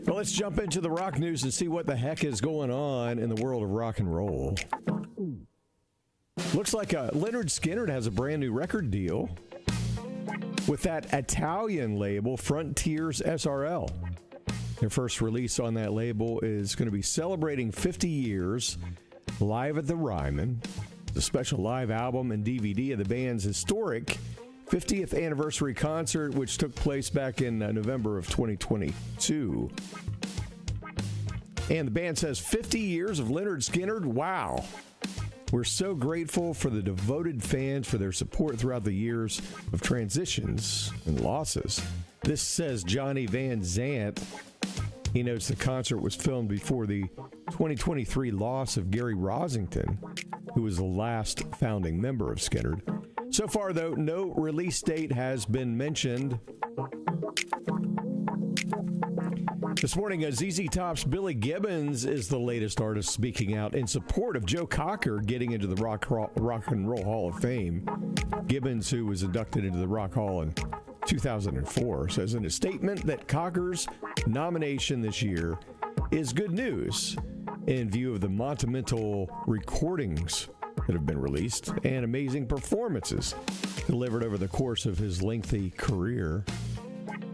Well, let's jump into the rock news and see what the heck is going on in the world of rock and roll. Looks like Leonard Skinner has a brand new record deal with that Italian label, Frontiers SRL. Their first release on that label is going to be celebrating 50 years live at the Ryman. It's a special live album and DVD of the band's historic 50th anniversary concert, which took place back in November of 2022. And the band says 50 years of Leonard Skinner. Wow. We're so grateful for the devoted fans for their support throughout the years of transitions and losses. This says Johnny Van Zant. He notes the concert was filmed before the 2023 loss of Gary Rosington, who was the last founding member of Skinner. So far, though, no release date has been mentioned. This morning, ZZ Top's Billy Gibbons is the latest artist speaking out in support of Joe Cocker getting into the Rock and Roll Hall of Fame. Gibbons, who was inducted into the Rock Hall in 2004, says in a statement that Cocker's nomination this year is good news in view of the monumental recordings that have been released and amazing performances delivered over the course of his lengthy career.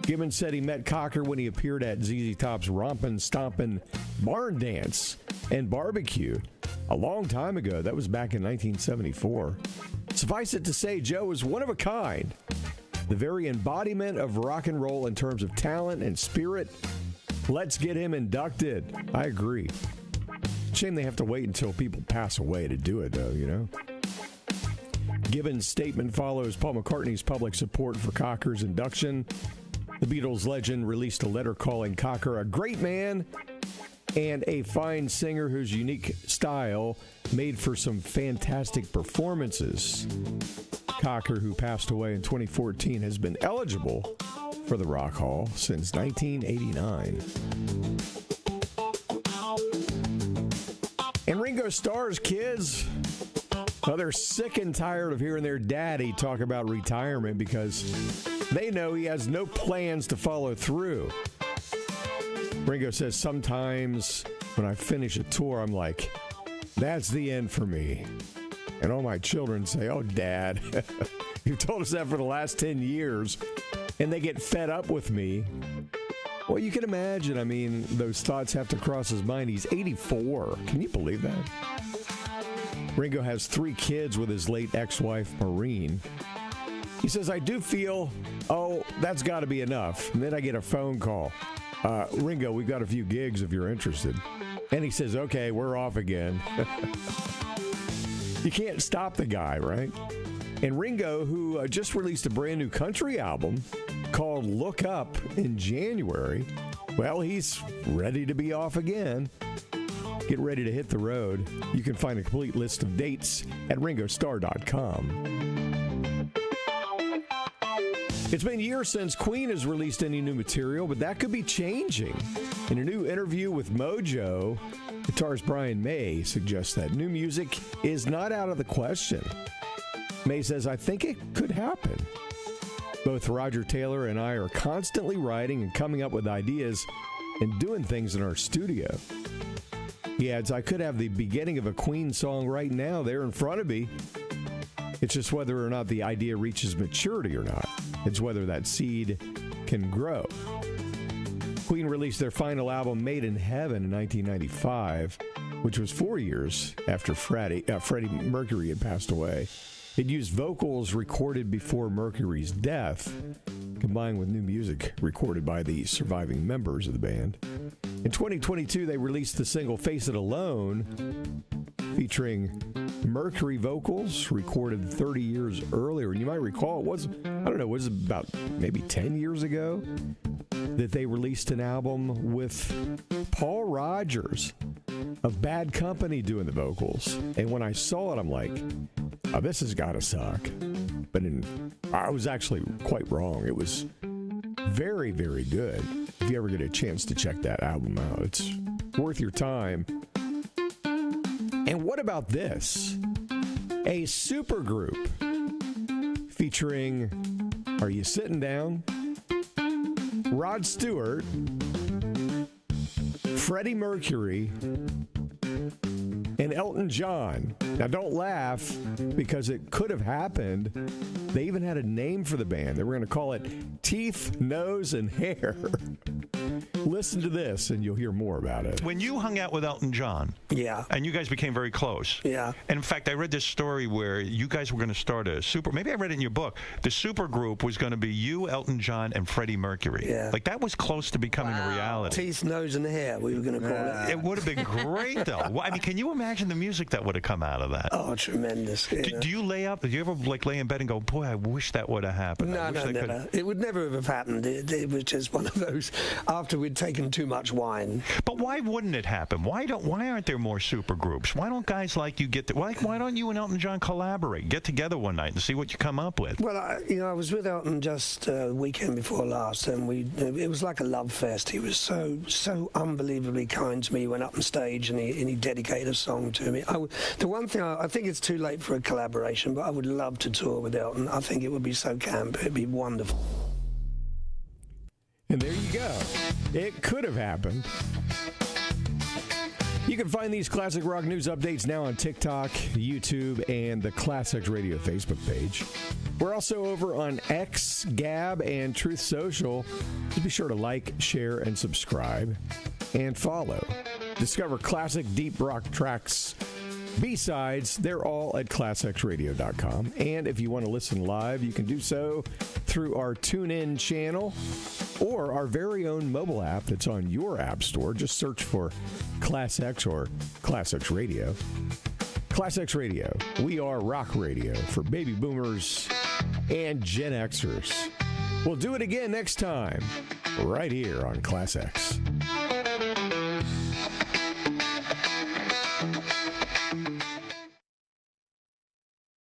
Gibbons said he met Cocker when he appeared at ZZ Top's Rompin' Stompin' Barn Dance and Barbecue a long time ago. That was back in 1974. Suffice it to say, Joe is one of a kind, the very embodiment of rock and roll in terms of talent and spirit. Let's get him inducted. I agree. Shame they have to wait until people pass away to do it, though, you know. Gibbons' statement follows Paul McCartney's public support for Cocker's induction. The Beatles legend released a letter calling Cocker a great man and a fine singer whose unique style made for some fantastic performances. Cocker, who passed away in 2014, has been eligible for the Rock Hall since 1989. And Ringo Starr's kids, well, they're sick and tired of hearing their daddy talk about retirement because they know he has no plans to follow through. Ringo says, sometimes when I finish a tour, I'm like, that's the end for me. And all my children say, oh, Dad, you've told us that for the last 10 years. And they get fed up with me. Well, you can imagine, I mean, those thoughts have to cross his mind. He's 84. Can you believe that? Ringo has 3 kids with his late ex-wife, Maureen. He says, I do feel, oh, that's got to be enough. And then I get a phone call. Ringo, we've got a few gigs if you're interested. And he says, okay, we're off again. You can't stop the guy, right? And Ringo, who just released a brand new country album called Look Up in January, well, he's ready to be off again. Get ready to hit the road. You can find a complete list of dates at ringostarr.com. It's been years since Queen has released any new material, but that could be changing. In a new interview with Mojo, guitarist Brian May suggests that new music is not out of the question. May says, I think it could happen. Both Roger Taylor and I are constantly writing and coming up with ideas and doing things in our studio. He adds, I could have the beginning of a Queen song right now there in front of me. It's just whether or not the idea reaches maturity or not. It's whether that seed can grow. Queen released their final album, Made in Heaven, in 1995, which was 4 years after Freddie Mercury had passed away. It used vocals recorded before Mercury's death, combined with new music recorded by the surviving members of the band. In 2022, they released the single Face It Alone, featuring Mercury vocals recorded 30 years earlier. And you might recall, it was about maybe 10 years ago that they released an album with Paul Rodgers of Bad Company doing the vocals. And when I saw it, I'm like, oh, this has got to suck. But I was actually quite wrong. It was very, very good. If you ever get a chance to check that album out, it's worth your time. And what about this? A supergroup featuring Are You Sitting Down? Rod Stewart, Freddie Mercury, and Elton John. Now, don't laugh, because it could have happened. They even had a name for the band. They were going to call it Teeth, Nose, and Hair. Listen to this, and you'll hear more about it. When you hung out with Elton John, yeah, and you guys became very close, yeah. And in fact, I read this story where you guys were going to start a maybe I read it in your book. The super group was going to be you, Elton John, and Freddie Mercury. Yeah. Like, that was close to becoming a reality. Teeth, Nose, and Hair, we were going to call it. It would have been great, though. Well, I mean, can you imagine the music that would have come out of that? Oh, tremendous. Do you ever lay in bed and go, boy, I wish that would have happened? No, never. It would never have happened. It was just one of those, after we'd taken too much wine. But why wouldn't it happen? Why aren't there more super groups? Why don't guys like you why don't you and Elton John collaborate? Get together one night and see what you come up with. Well, I was with Elton just the weekend before last, and it was like a love fest. He was so unbelievably kind to me. He went up on stage and he dedicated a song to me. The one thing, I think it's too late for a collaboration, but I would love to tour with Elton. I think it would be so camp. It'd be wonderful. And there you go. It could have happened. You can find these classic rock news updates now on TikTok, YouTube, and the ClassX Radio Facebook page. We're also over on X, Gab, and Truth Social. Just be sure to like, share, and subscribe, and follow. Discover classic deep rock tracks, B-sides. They're all at ClassXRadio.com. And if you want to listen live, you can do so through our TuneIn channel or our very own mobile app that's on your app store. Just search for ClassX or ClassX Radio. ClassX Radio. We are rock radio for baby boomers and Gen Xers. We'll do it again next time, right here on ClassX.